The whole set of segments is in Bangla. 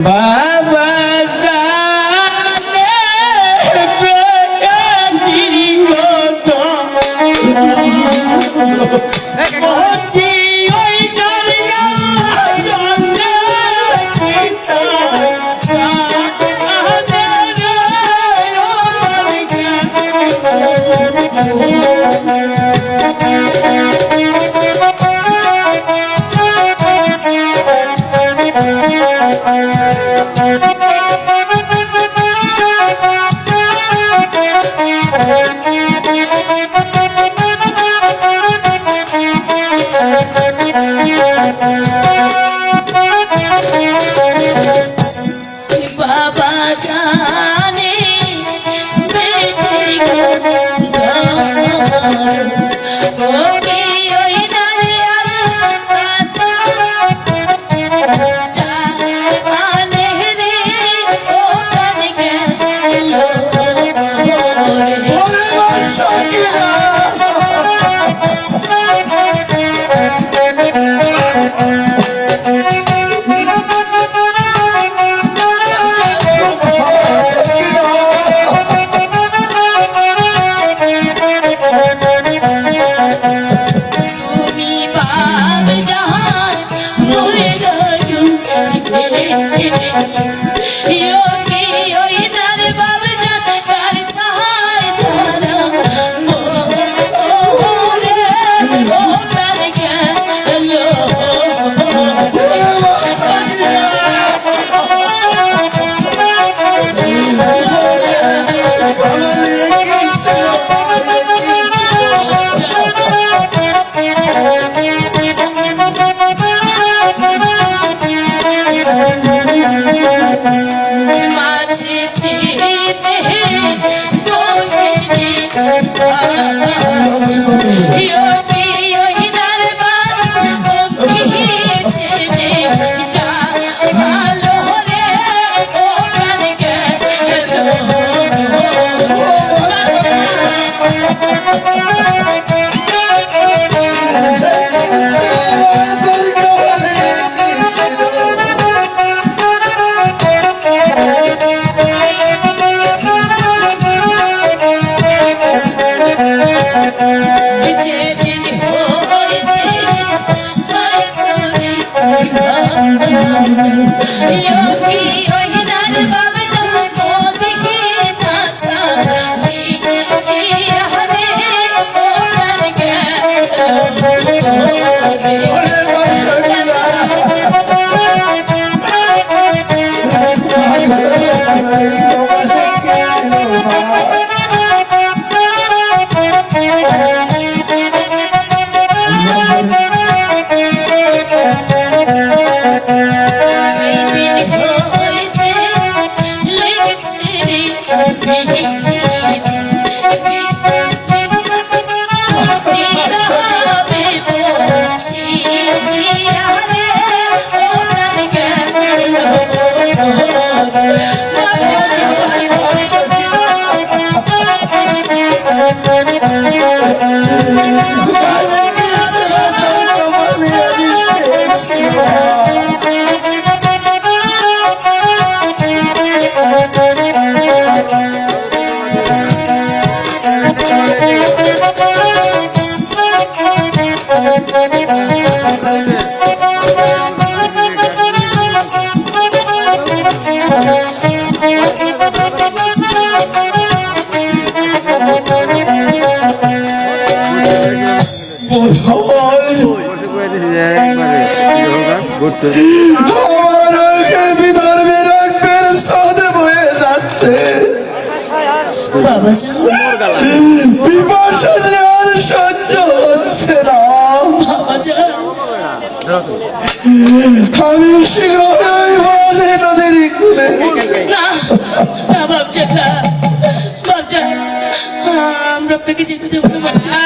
বাবা জানে বেটির কত মতি ওই দরগা জানে পিতা বাবা জানে বেটির ওকে ওই নারিয়াল জানে রে ও প্রাণ গেল তুমি বাপ জাহান মোরে গয়ু योगी ओई नार बाब जान कर छाय तारा ओ रे ओ प्राण गेलो মাঝে চিতে দোহিনী योगी ओई नार बाब ओकी ছেড়ে ভালো রে ও প্রাণ যেদিন হইতে ছড়ি योगी ओई नार बाब जब को दिखे नाचा हरे ओ प्राण সেদিন হইতে লেগেছে বাবা বিপাশা যে আর সহ্য হচ্ছে না আমি শীঘ্রই বলে নদীর কুলে না বাবজা বাবজা আমরা আপনাকে যেতে দেবো না বাবজা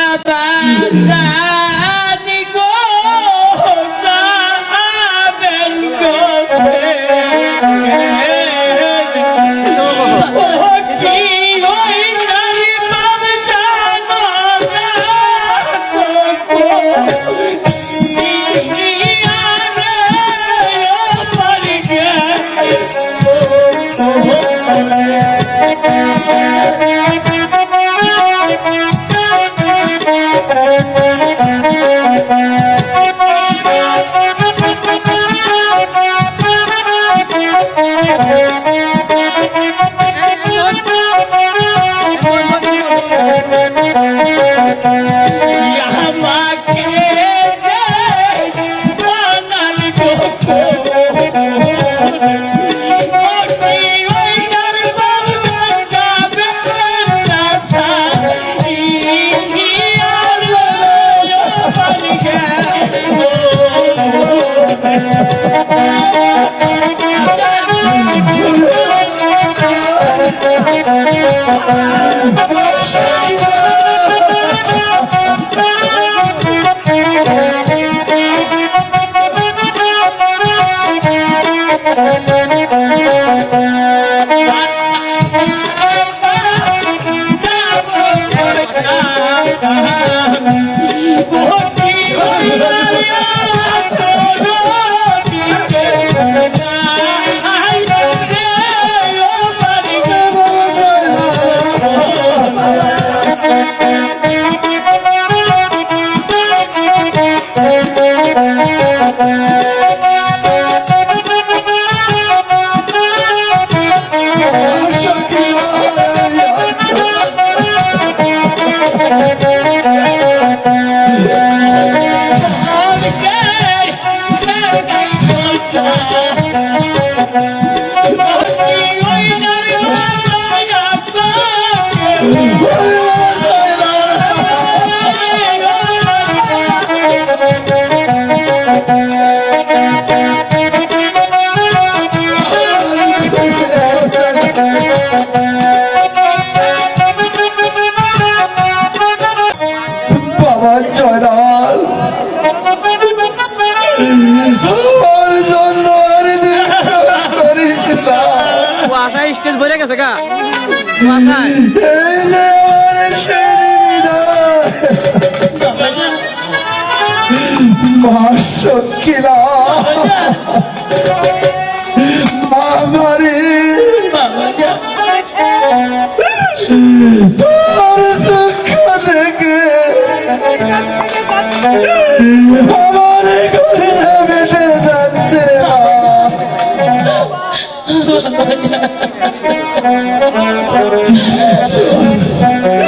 বাবা জয়নাল আমার জন্য আর নিরাশ করিস না। আশায় স্টেজ ভরে গেছে গা আশায় এই যে আমার শেষ বিদায়। বাবাজান মা সখিলা মা মারে বাবাজান তোর দুঃখ দেখে আমার ঘরে বেটে যাচ্ছে রে মা। চল